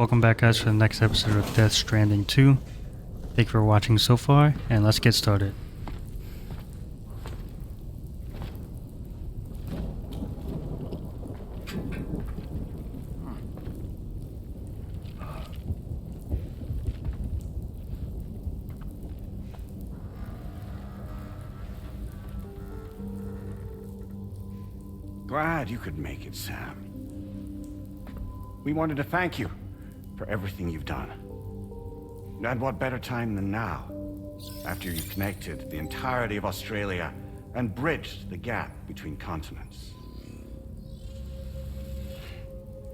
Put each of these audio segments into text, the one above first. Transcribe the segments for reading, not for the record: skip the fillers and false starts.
Welcome back, guys, to the next episode of Death Stranding 2. Thank you for watching so far, and let's get started. Glad you could make it, Sam. We wanted to thank you for everything you've done. And what better time than now, after you connected the entirety of Australia and bridged the gap between continents.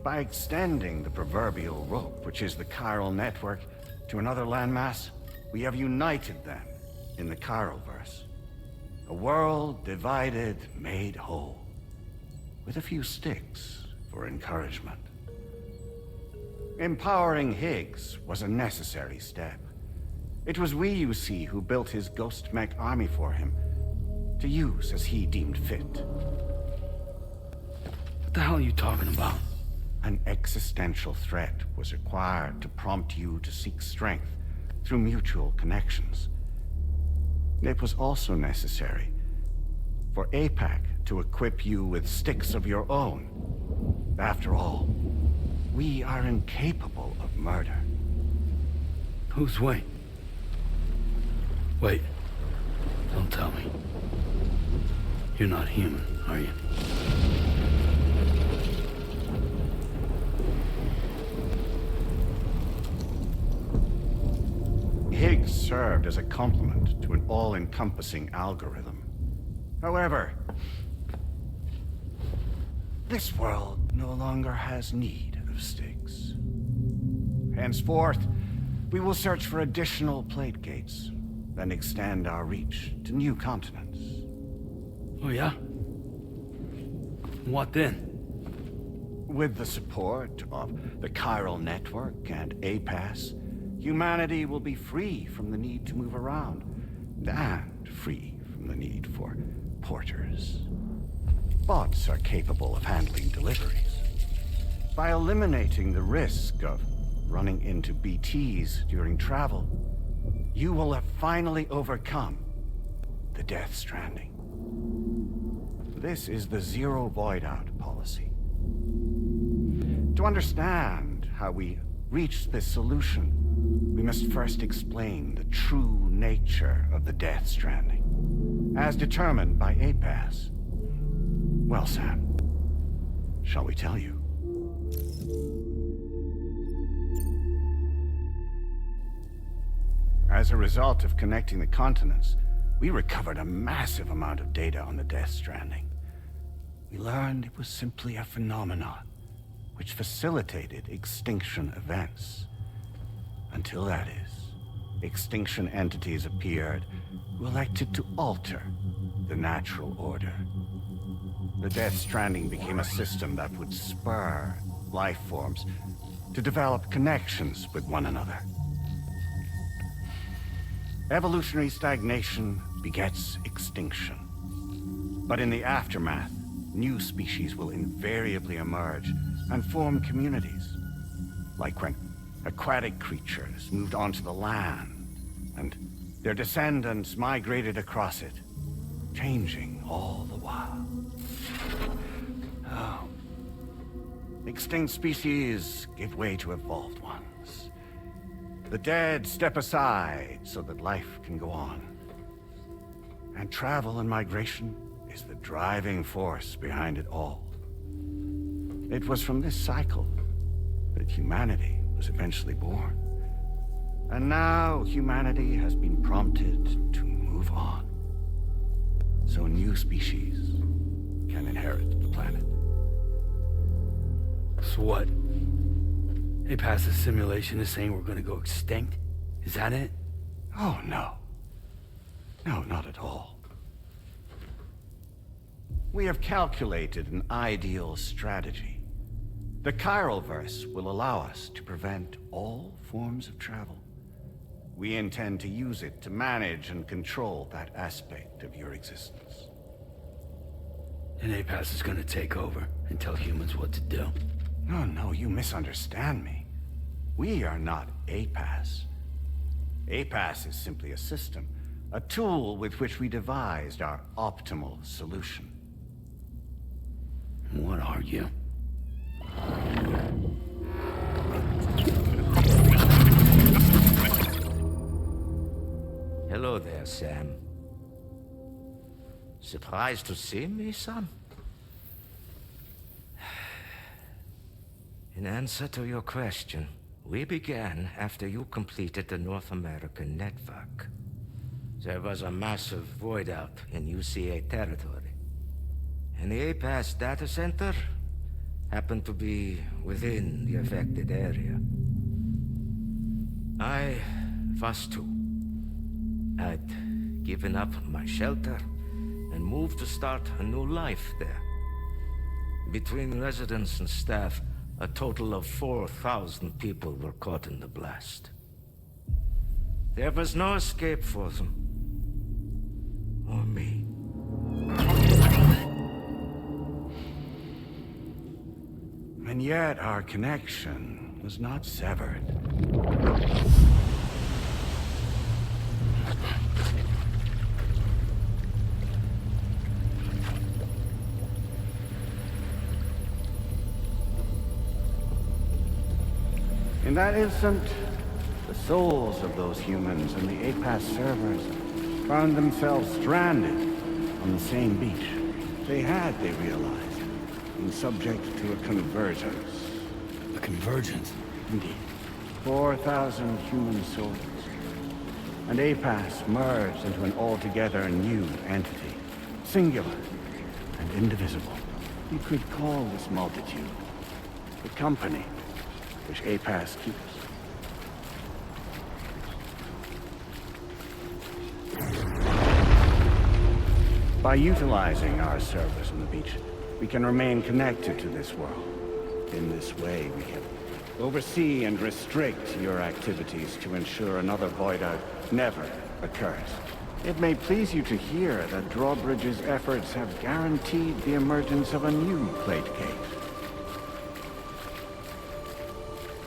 By extending the proverbial rope, which is the chiral network, to another landmass, we have united them in the Chiralverse. A world divided, made whole. With a few sticks for encouragement. Empowering Higgs was a necessary step. It was we, you see, who built his ghost mech army for him, to use as he deemed fit. What the hell are you talking about? An existential threat was required to prompt you to seek strength through mutual connections. It was also necessary for APAC to equip you with sticks of your own. After all, we are incapable of murder. Who's Wayne? Wait. Don't tell me. You're not human, are you? Higgs served as a complement to an all-encompassing algorithm. However, this world no longer has need of sticks. Henceforth, we will search for additional plate gates, then extend our reach to new continents. Oh yeah? What then? With the support of the chiral network and APAS, humanity will be free from the need to move around, and free from the need for porters. Bots are capable of handling deliveries. By eliminating the risk of running into BTs during travel, you will have finally overcome the Death Stranding. This is the zero void-out policy. To understand how we reached this solution, we must first explain the true nature of the Death Stranding, as determined by APAS. Well, Sam, shall we tell you? As a result of connecting the continents, we recovered a massive amount of data on the Death Stranding. We learned it was simply a phenomenon which facilitated extinction events. Until that is, extinction entities appeared who elected to alter the natural order. The Death Stranding became a system that would spur life forms to develop connections with one another. Evolutionary stagnation begets extinction. But in the aftermath, new species will invariably emerge and form communities. Like when aquatic creatures moved onto the land, and their descendants migrated across it, changing all the while. Oh. Extinct species give way to evolved ones. The dead step aside so that life can go on. And travel and migration is the driving force behind it all. It was from this cycle that humanity was eventually born. And now humanity has been prompted to move on. So new species can inherit the planet. So what? They passed a simulation is saying we're gonna go extinct? Is that it? Oh, no. No, not at all. We have calculated an ideal strategy. The Chiralverse will allow us to prevent all forms of travel. We intend to use it to manage and control that aspect of your existence. And APAS is gonna take over and tell humans what to do. No, you misunderstand me. We are not APAS. APAS is simply a system, a tool with which we devised our optimal solution. What are you? Hello there, Sam. Surprised to see me, son? In answer to your question, we began after you completed the North American network. There was a massive void out in UCA territory, and the APAS data center happened to be within the affected area. I was too. I'd given up my shelter and moved to start a new life there. Between residents and staff, a total of 4,000 people were caught in the blast. There was no escape for them. Or me. And yet our connection was not severed. In that instant, the souls of those humans and the APAS servers found themselves stranded on the same beach. They had, they realized, been subject to a convergence. A convergence? Indeed. 4,000 human souls. And APAS merged into an altogether new entity. Singular and indivisible. You could call this multitude the company which APAS keeps. By utilizing our servers on the beach, we can remain connected to this world. In this way, we can oversee and restrict your activities to ensure another void out never occurs. It may please you to hear that Drawbridge's efforts have guaranteed the emergence of a new plate cave.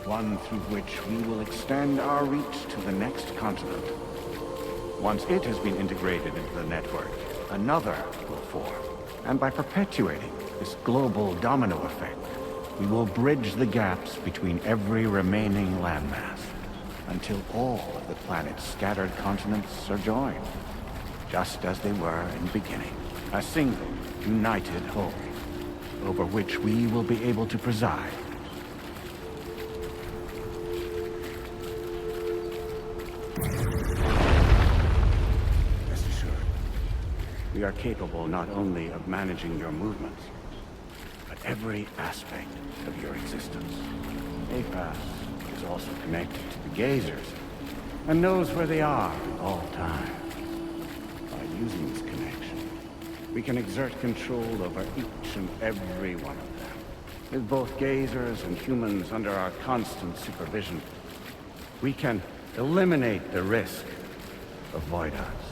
One through which we will extend our reach to the next continent. Once it has been integrated into the network, another will form. And by perpetuating this global domino effect, we will bridge the gaps between every remaining landmass until all of the planet's scattered continents are joined, just as they were in the beginning. A single, united whole, over which we will be able to preside. We are capable not only of managing your movements, but every aspect of your existence. APAS is also connected to the gazers, and knows where they are at all times. By using this connection, we can exert control over each and every one of them. With both gazers and humans under our constant supervision, we can eliminate the risk of void-outs.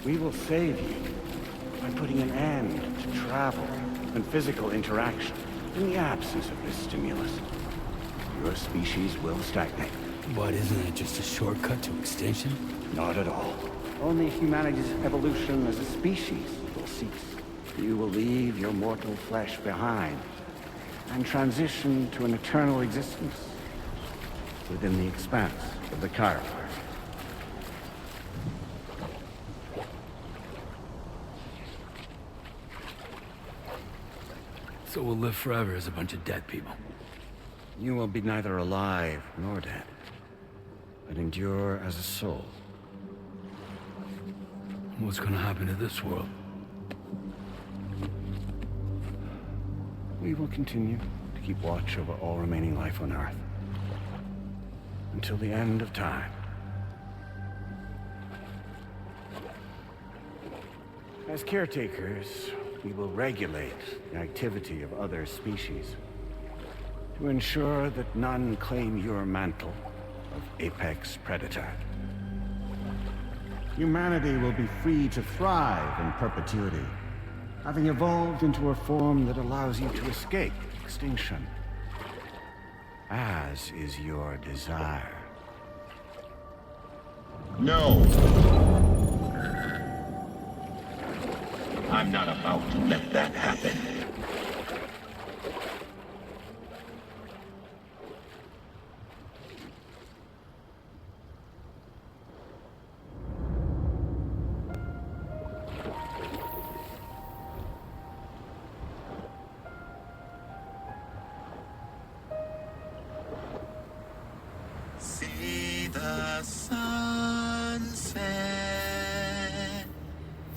We will save you by putting an end to travel and physical interaction. In the absence of this stimulus, your species will stagnate. But isn't it just a shortcut to extinction? Not at all. Only humanity's evolution as a species will cease. You will leave your mortal flesh behind and transition to an eternal existence within the expanse of the Chiron. So we'll live forever as a bunch of dead people. You will be neither alive nor dead, but endure as a soul. What's gonna happen to this world? We will continue to keep watch over all remaining life on Earth until the end of time. As caretakers, we will regulate the activity of other species to ensure that none claim your mantle of apex predator. Humanity will be free to thrive in perpetuity, having evolved into a form that allows you to escape extinction. as is your desire. No. I'm not about to let that happen. See the sunset.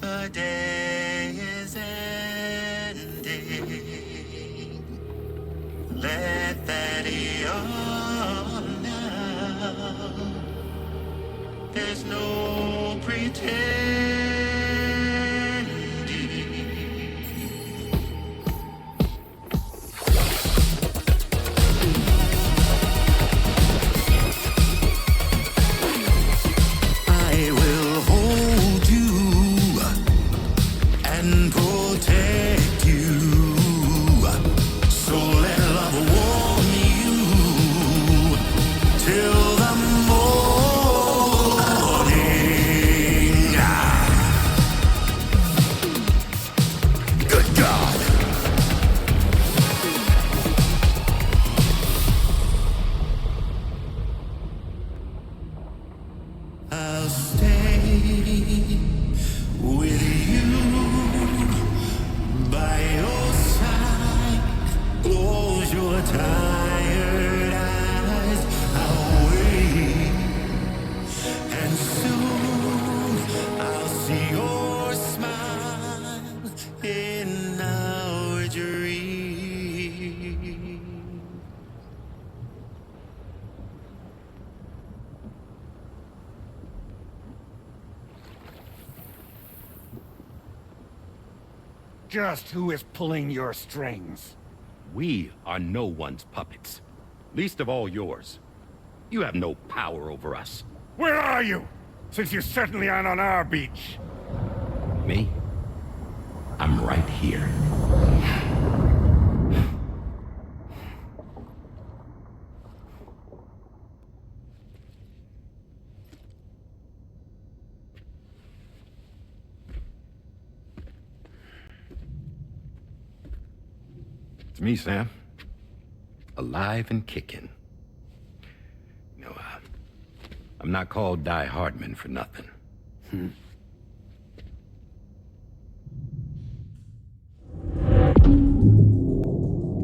The day is ending. Let that yawn now. There's no pretending. I will hold you and protect you. So let love warm you till the morning. Good God. I'll stay with you by your side. Close your tired eyes. I'll wait, and soon I'll see your smile in our dream. Just who is pulling your strings? We are no one's puppets. Least of all yours. You have no power over us. Where are you? Since you certainly aren't on our beach. Me? I'm right here. It's me, Sam. Alive and kicking. No, I'm not called Die Hardman for nothing.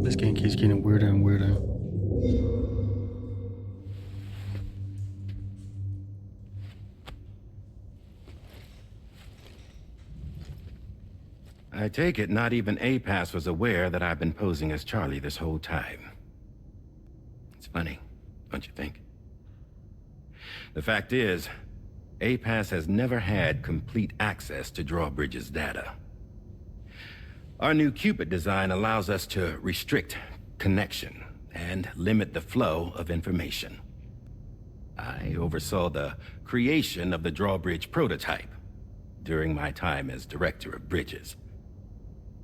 This game keeps getting weirder and weirder. I take it not even APAS was aware that I've been posing as Charlie this whole time. It's funny, don't you think? The fact is, APAS has never had complete access to Drawbridge's data. Our new Cupid design allows us to restrict connection and limit the flow of information. I oversaw the creation of the Drawbridge prototype during my time as Director of Bridges.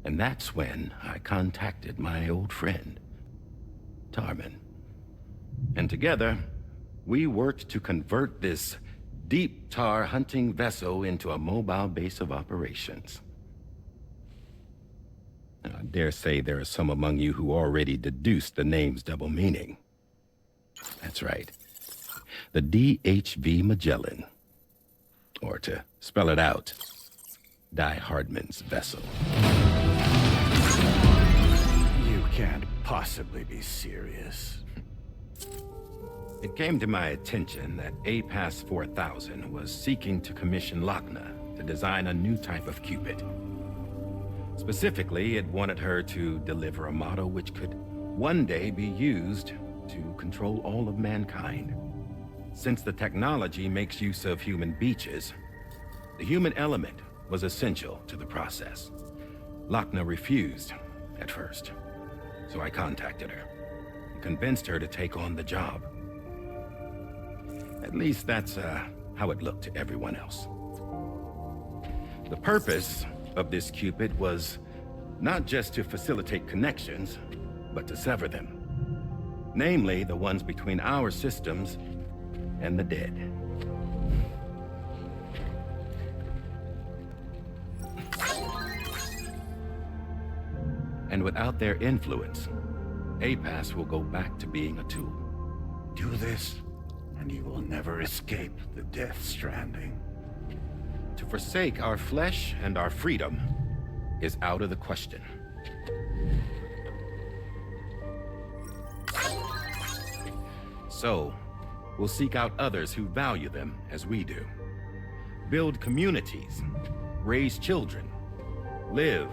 And that's when I contacted my old friend, Tarman. And together, we worked to convert this deep tar hunting vessel into a mobile base of operations. Now, I dare say there are some among you who already deduced the name's double meaning. That's right. The DHV Magellan. Or to spell it out, Die Hardman's vessel. You can't possibly be serious. It came to my attention that APAS 4000 was seeking to commission Lochna to design a new type of Cupid. Specifically, it wanted her to deliver a model which could one day be used to control all of mankind. Since the technology makes use of human beaches, the human element was essential to the process. Lochna refused at first, so I contacted her and convinced her to take on the job. At least that's how it looked to everyone else. The purpose of this Cupid was not just to facilitate connections, but to sever them. Namely, the ones between our systems and the dead. And without their influence, APAS will go back to being a tool. Do this, and you will never escape the Death Stranding. To forsake our flesh and our freedom is out of the question. So, we'll seek out others who value them as we do. Build communities, raise children, live,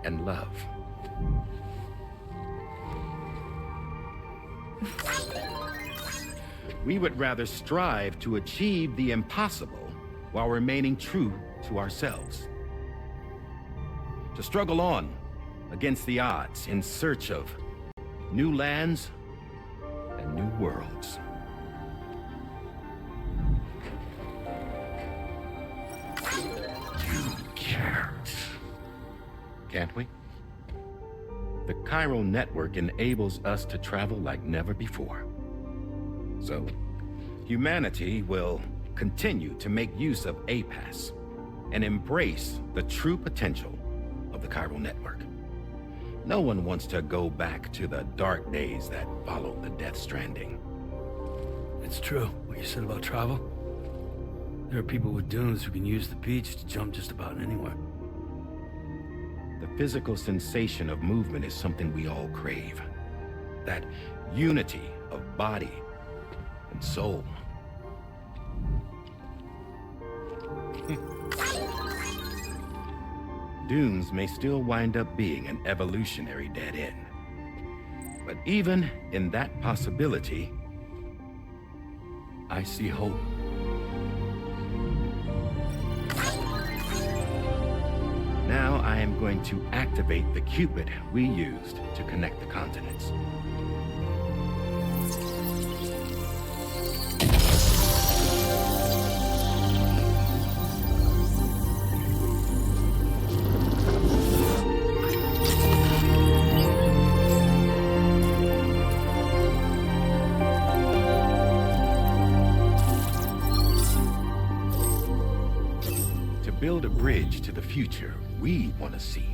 and love. We would rather strive to achieve the impossible while remaining true to ourselves. To struggle on against the odds in search of new lands and new worlds. You can't. Can't we? The chiral network enables us to travel like never before. So, humanity will continue to make use of APAS and embrace the true potential of the chiral network. No one wants to go back to the dark days that followed the Death Stranding. It's true, what you said about travel. There are people with dunes who can use the beach to jump just about anywhere. The physical sensation of movement is something we all crave. That unity of body and soul. Dunes may still wind up being an evolutionary dead end. But even in that possibility, I see hope. Now I am going to activate the Cupid we used to connect the continents. Build a bridge to the future we want to see,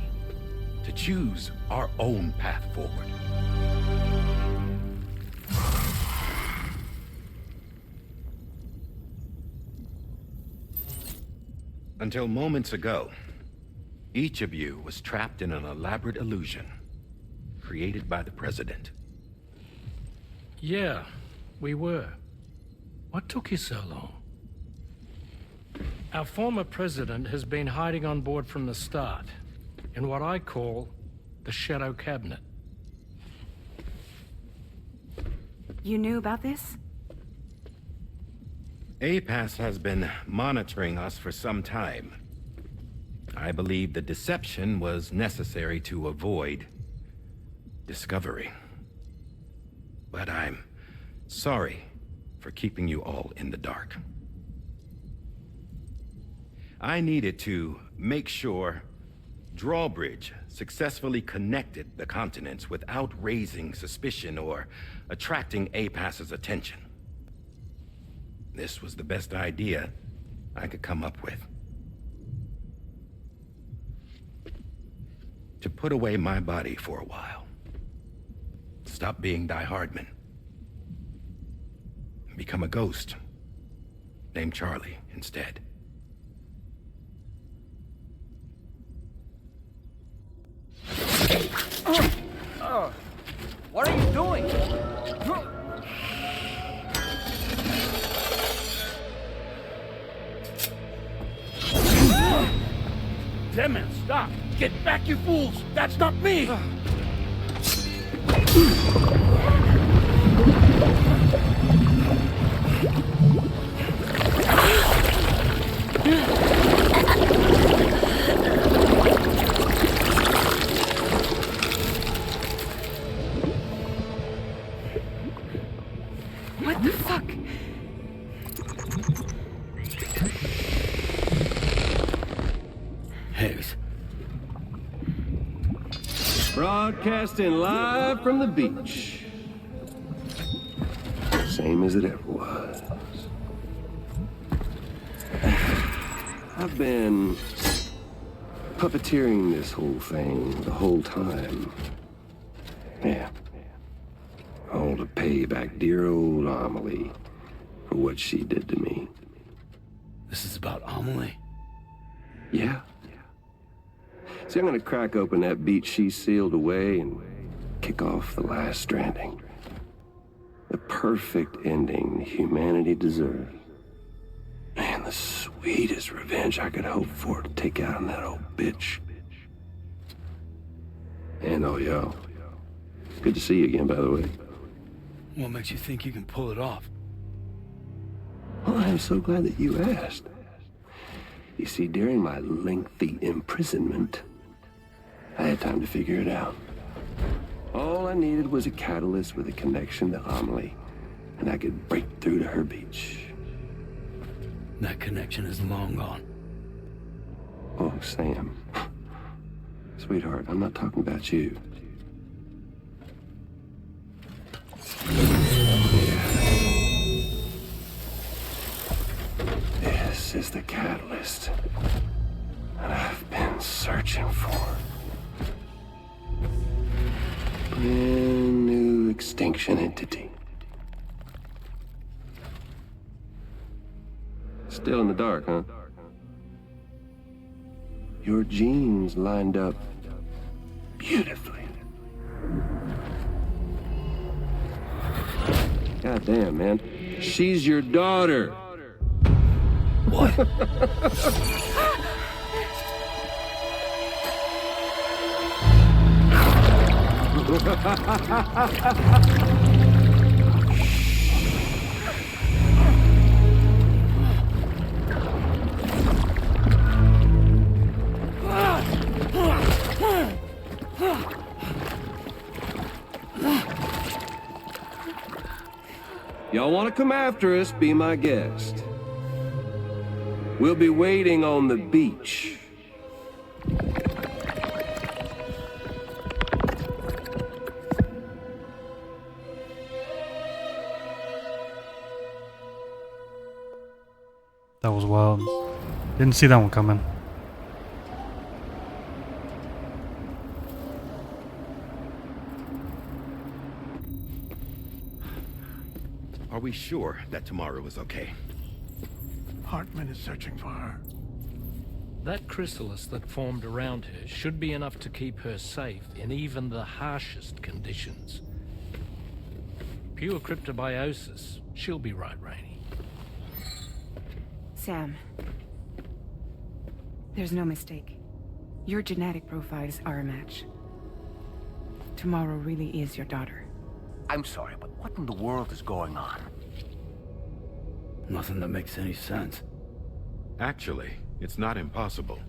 to choose our own path forward. Until moments ago, each of you was trapped in an elaborate illusion created by the President. Yeah, we were. What took you so long? Our former president has been hiding on board from the start, in what I call the Shadow Cabinet. You knew about this? APAS has been monitoring us for some time. I believe the deception was necessary to avoid discovery. But I'm sorry for keeping you all in the dark. I needed to make sure Drawbridge successfully connected the continents without raising suspicion or attracting APAS's attention. This was the best idea I could come up with. To put away my body for a while. Stop being Die Hardman. Become a ghost. Named Charlie instead. What are you doing? Damn man, stop! Get back, you fools! That's not me! What the fuck? Higgs. Broadcasting live from the beach. same as it ever was. I've been puppeteering this whole thing the whole time. Yeah. All to pay back dear old Amelie for what she did to me. This is about Amelie? Yeah. See, I'm gonna crack open that beach she sealed away and kick off the last Stranding. The perfect ending humanity deserves. Man, the sweetest revenge I could hope for to take out on that old bitch. And oh, yo. Good to see you again, by the way. What makes you think you can pull it off? Well, I'm so glad that you asked. You see, during my lengthy imprisonment, I had time to figure it out. All I needed was a catalyst with a connection to Amelie, and I could break through to her beach. That connection is long gone. Oh, Sam. Sweetheart, I'm not talking about you. This is the catalyst that I've been searching for. Brand new extinction entity. Still in the dark, huh? Your genes lined up beautifully. God damn, man. She's your daughter. What? Y'all want to come after us, be my guest. We'll be waiting on the beach. That was wild. Didn't see that one coming. Are we sure that tomorrow is okay? Hartman is searching for her. That chrysalis that formed around her should be enough to keep her safe in even the harshest conditions. Pure cryptobiosis. She'll be right, Rainey. Sam. There's no mistake. Your genetic profiles are a match. Tomorrow really is your daughter. I'm sorry, but what in the world is going on? Nothing that makes any sense. Actually, it's not impossible.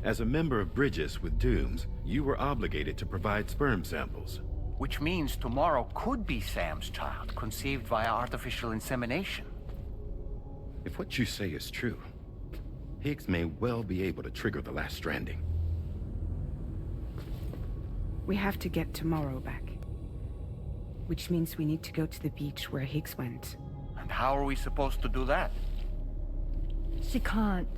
As a member of Bridges with Dooms, you were obligated to provide sperm samples. Which means tomorrow could be Sam's child, conceived via artificial insemination. If what you say is true, Higgs may well be able to trigger the last Stranding. We have to get tomorrow back. Which means we need to go to the beach where Higgs went. And how are we supposed to do that? She can't.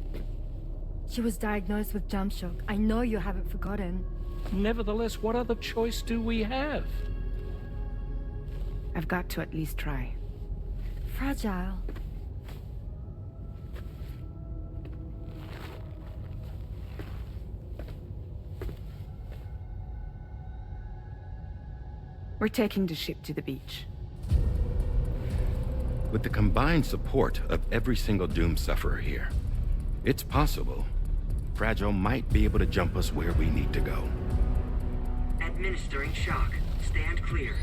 She was diagnosed with jump shock. I know you haven't forgotten. Nevertheless, what other choice do we have? I've got to at least try. Fragile. We're taking the ship to the beach. With the combined support of every single Doom sufferer here, it's possible Fragile might be able to jump us where we need to go. Administering shock. Stand clear.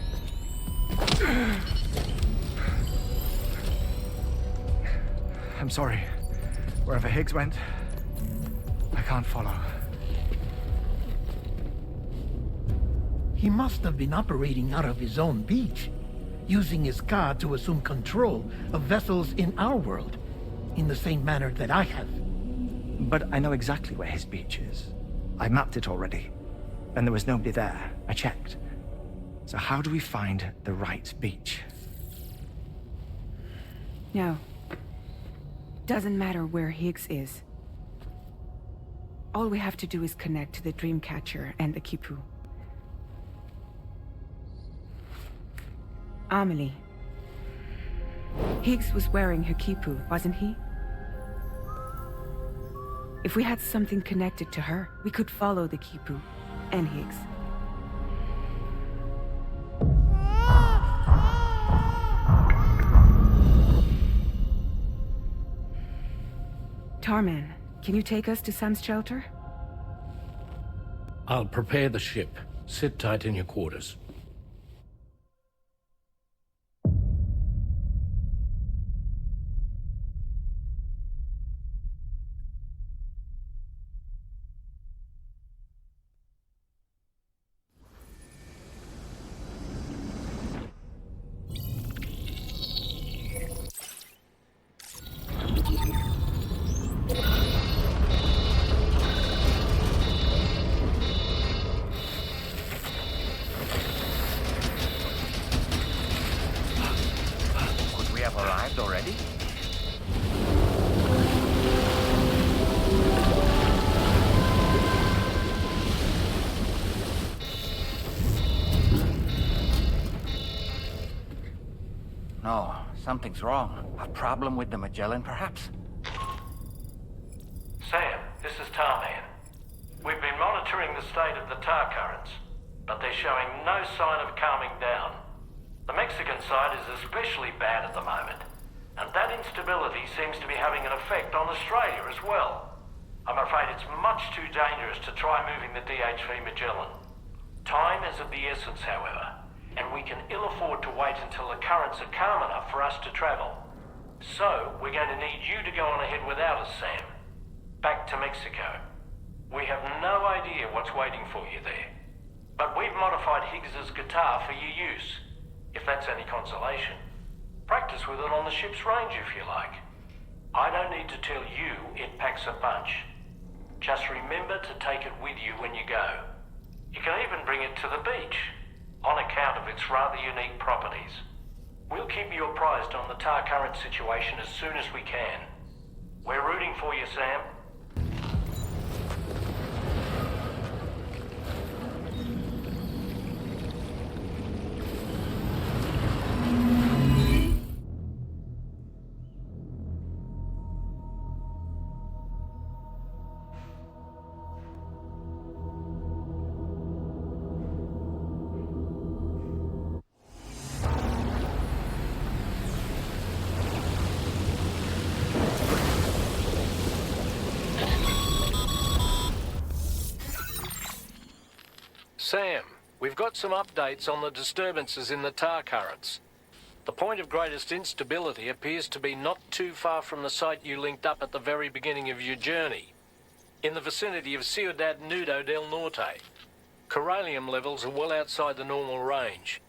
I'm sorry. Wherever Higgs went, I can't follow. He must have been operating out of his own beach, using his car to assume control of vessels in our world, in the same manner that I have. But I know exactly where his beach is. I mapped it already, and there was nobody there. I checked. So how do we find the right beach? No. Doesn't matter where Higgs is. All we have to do is connect to the Dreamcatcher and the Kipu. Amelie. Higgs was wearing her Kipu, wasn't he? If we had something connected to her, we could follow the Kipu and Higgs. Tarman, can you take us to Sam's shelter? I'll prepare the ship. Sit tight in your quarters. Could we have arrived already? No, something's wrong. A problem with the Magellan, perhaps? Sam, this is Tarman. We've been monitoring the state of the tar currents, but they're showing no sign of calming down. The Mexican side is especially bad at the moment, and that instability seems to be having an effect on Australia as well. I'm afraid it's much too dangerous to try moving the DHV Magellan. Time is of the essence, however, and we can ill afford to wait until the currents are calm enough for us to travel. So, we're going to need you to go on ahead without us, Sam. Back to Mexico. We have no idea what's waiting for you there. But we've modified Higgs's guitar for your use, if that's any consolation. Practice with it on the ship's range if you like. I don't need to tell you it packs a punch. Just remember to take it with you when you go. You can even bring it to the beach, on account of its rather unique properties. We'll keep you apprised on the tar current situation as soon as we can. We're rooting for you, Sam. Sam, we've got some updates on the disturbances in the tar currents. The point of greatest instability appears to be not too far from the site you linked up at the very beginning of your journey, in the vicinity of Ciudad Nudo del Norte. Corallium levels are well outside the normal range,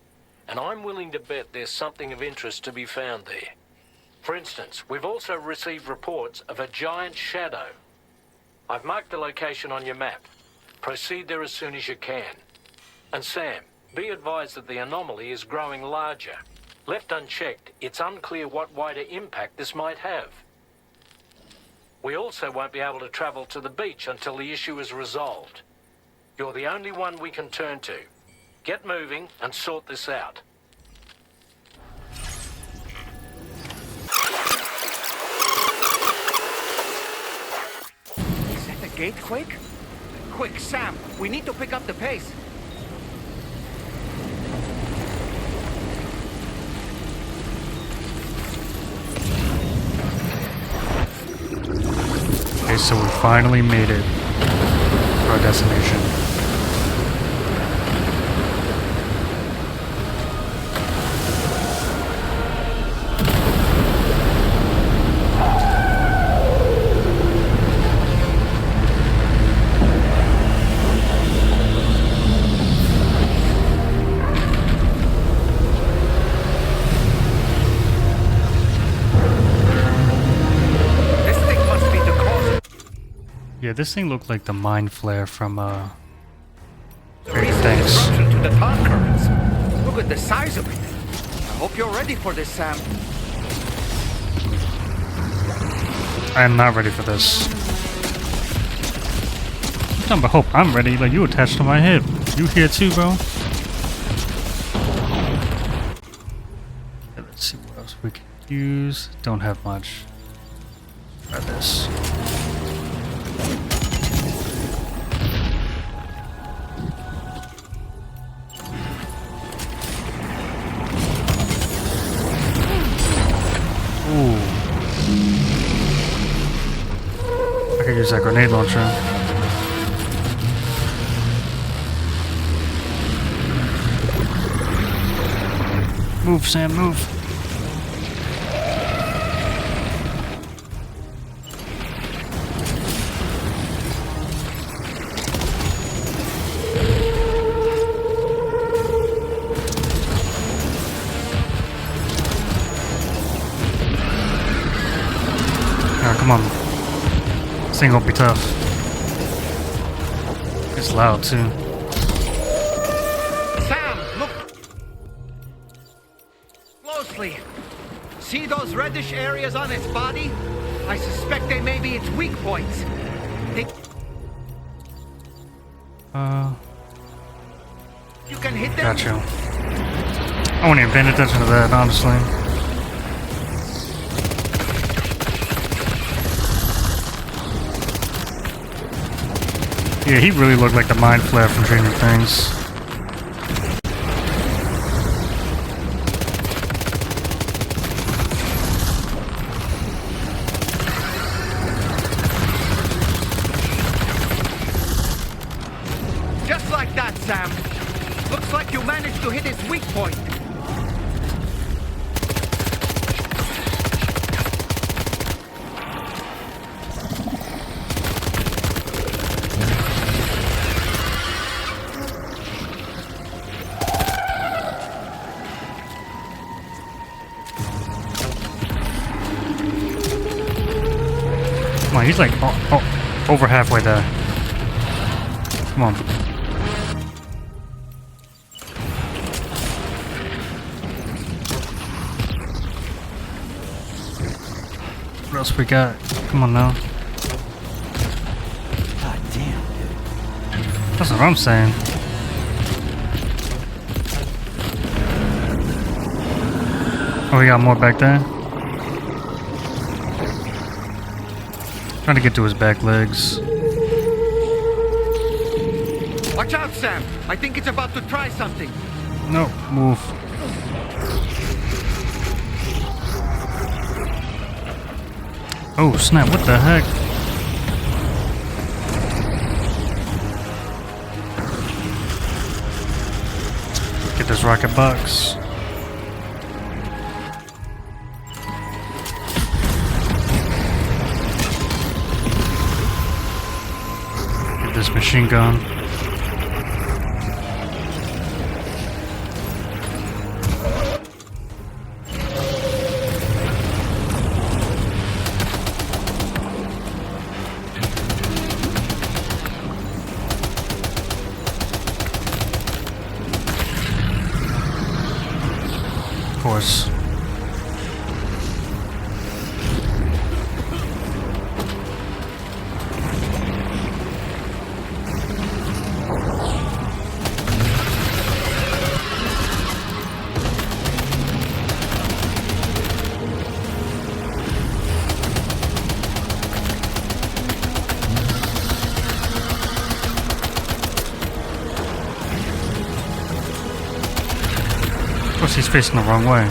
and I'm willing to bet there's something of interest to be found there. For instance, we've also received reports of a giant shadow. I've marked the location on your map. Proceed there as soon as you can. And Sam, be advised that the anomaly is growing larger. Left unchecked, it's unclear what wider impact this might have. We also won't be able to travel to the beach until the issue is resolved. You're the only one we can turn to. Get moving and sort this out. Is that the gate quake? Quick, Sam, we need to pick up the pace. Okay, so we finally made it to our destination. Yeah, this thing looked like the mind flare from Great Thanks. To the tar currents. Look at the size of it. I hope you're ready for this, Sam. I am not ready for this. But hope I'm ready. Like, you attached to my hip. You here too, bro? Okay, let's see what else we can use. Don't have much. Try this. Ooh. I could use that grenade launcher. Move, Sam, move. Oh, come on. This thing gonna be tough. It's loud, too. Sam, look closely. See those reddish areas on its body? I suspect they may be its weak points. You can hit them. Got you. I wouldn't even pay attention to that, honestly. Yeah, he really looked like the Mind Flare from Stranger Things. Just like that, Sam. Looks like you managed to hit its weak point. Come on, he's like over halfway there. Come on. What else we got? Come on now. God damn. That's what I'm saying. Oh, we got more back there? Trying to get to his back legs. Watch out, Sam. I think it's about to try something. No, move. Oh snap, what the heck? Get this rocket box. Get this machine gun. Of course. Of course, he's facing the wrong way.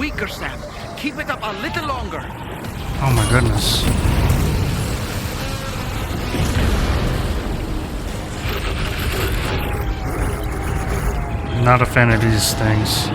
weaker, Sam. Keep it up a little longer. Oh my goodness. Not a fan of these things.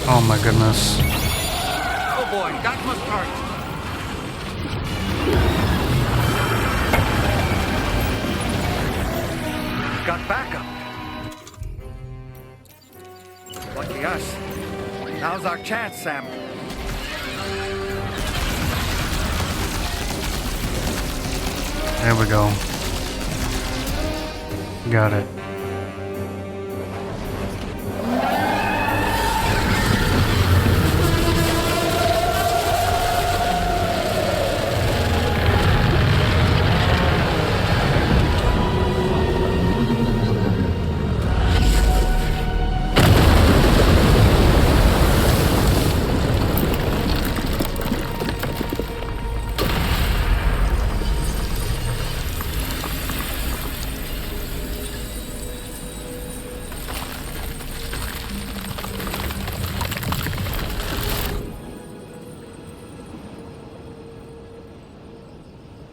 Oh my goodness. Oh boy, that must hurt. Got backup. Lucky us. Now's our chance, Sam. There we go. Got it.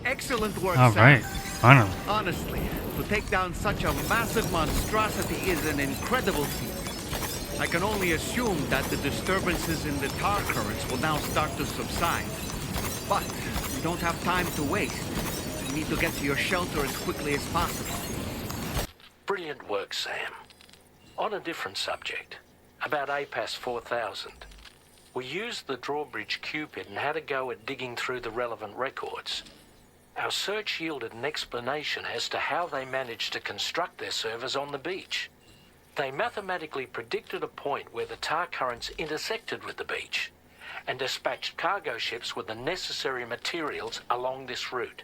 Excellent work, All Sam. right, finally. Honestly, to take down such a massive monstrosity is an incredible feat. I can only assume that the disturbances in the tar currents will now start to subside. But we don't have time to waste. We need to get to your shelter as quickly as possible. Brilliant work, Sam. On a different subject, about APAS 4000. We used the drawbridge Cupid and had a go at digging through the relevant records. Our search yielded an explanation as to how they managed to construct their servers on the beach. They mathematically predicted a point where the tar currents intersected with the beach and dispatched cargo ships with the necessary materials along this route.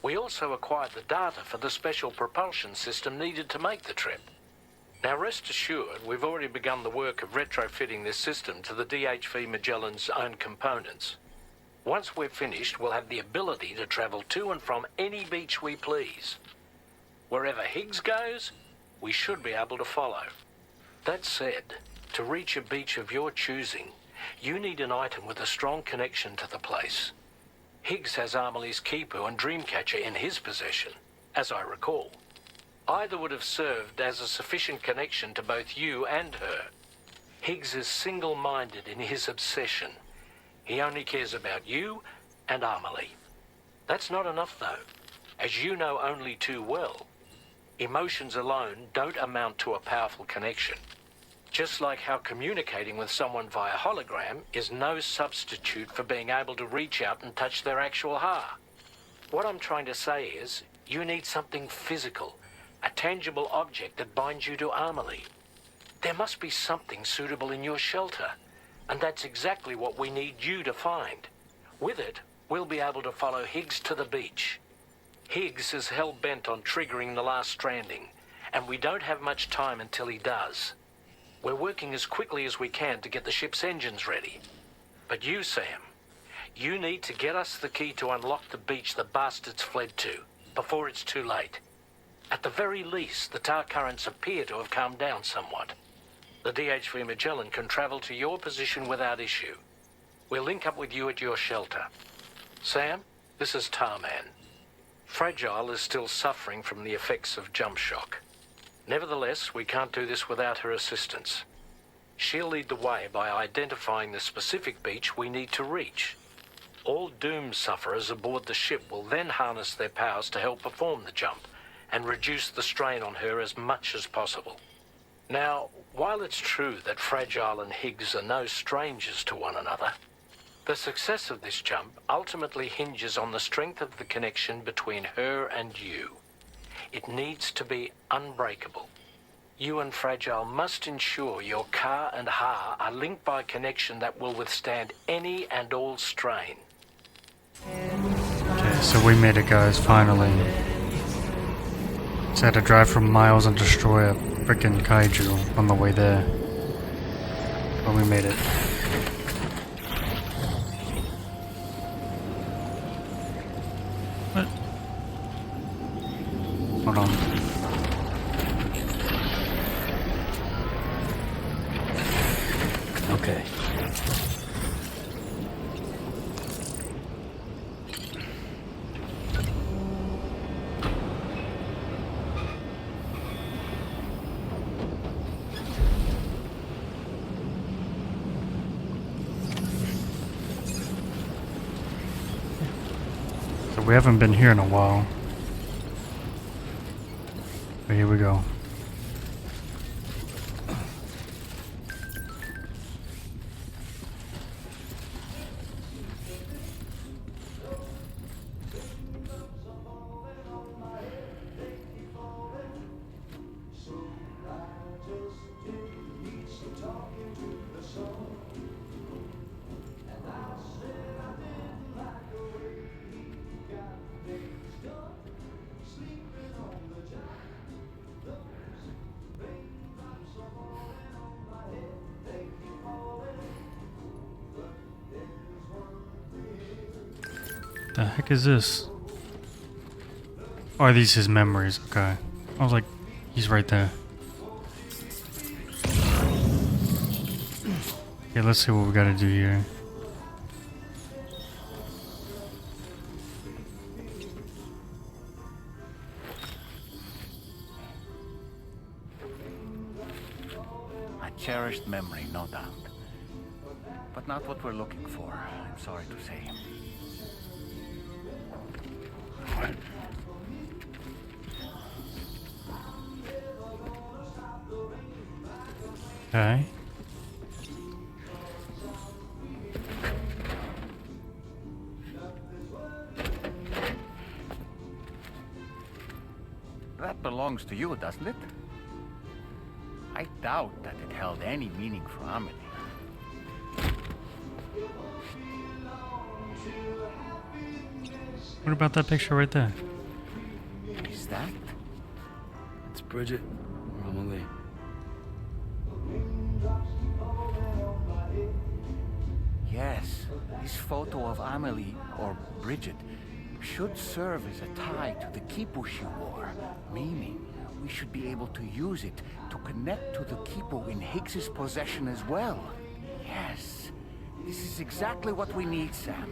We also acquired the data for the special propulsion system needed to make the trip. Now rest assured, we've already begun the work of retrofitting this system to the DHV Magellan's own components. Once we're finished, we'll have the ability to travel to and from any beach we please. Wherever Higgs goes, we should be able to follow. That said, to reach a beach of your choosing, you need an item with a strong connection to the place. Higgs has Amelie's Kipu and Dreamcatcher in his possession, as I recall. Either would have served as a sufficient connection to both you and her. Higgs is single-minded in his obsession. He only cares about you and Amelie. That's not enough, though. As you know only too well, emotions alone don't amount to a powerful connection. Just like how communicating with someone via hologram is no substitute for being able to reach out and touch their actual heart. What I'm trying to say is, you need something physical, a tangible object that binds you to Amelie. There must be something suitable in your shelter, and that's exactly what we need you to find. With it, we'll be able to follow Higgs to the beach. Higgs is hell-bent on triggering the last stranding, and we don't have much time until he does. We're working as quickly as we can to get the ship's engines ready. But you, Sam, you need to get us the key to unlock the beach the bastards fled to, before it's too late. At the very least, the tar currents appear to have calmed down somewhat. The DHV Magellan can travel to your position without issue. We'll link up with you at your shelter. Sam, this is Tarman. Fragile is still suffering from the effects of jump shock. Nevertheless, we can't do this without her assistance. She'll lead the way by identifying the specific beach we need to reach. All doom sufferers aboard the ship will then harness their powers to help perform the jump and reduce the strain on her as much as possible. Now, While it's true that Fragile and Higgs are no strangers to one another, the success of this jump ultimately hinges on the strength of the connection between her and you. It needs to be unbreakable. You and Fragile must ensure your Ka and Ha are linked by a connection that will withstand any and all strain. Okay, so we made it, guys, finally. Just had to drive for miles and destroy a freaking kaiju on the way there. But we made it. What? Hold on. Okay. So we haven't been here in a while. But here we go. The heck is this? Oh, are these his memories? Okay. I was like, he's right there. Okay, let's see what we gotta do here. A cherished memory, no doubt. But not what we're looking for, I'm sorry to say. Okay. That belongs to you, doesn't it? I doubt that it held any meaning for Amelie. What about that picture right there? Is that? It's Bridget or Amelie. Yes, this photo of Amelie, or Bridget, should serve as a tie to the quipu she wore, meaning we should be able to use it to connect to the quipu in Higgs's possession as well. Yes, this is exactly what we need, Sam.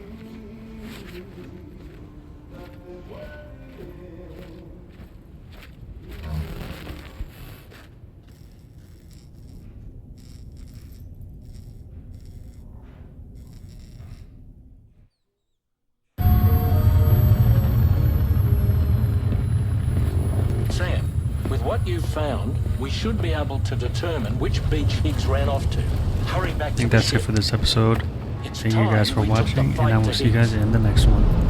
Sam, with what you've found, we should be able to determine which beach Higgs ran off to. Hurry back I think that's it for this episode. Thank you guys for watching, and I will see you guys in the next one.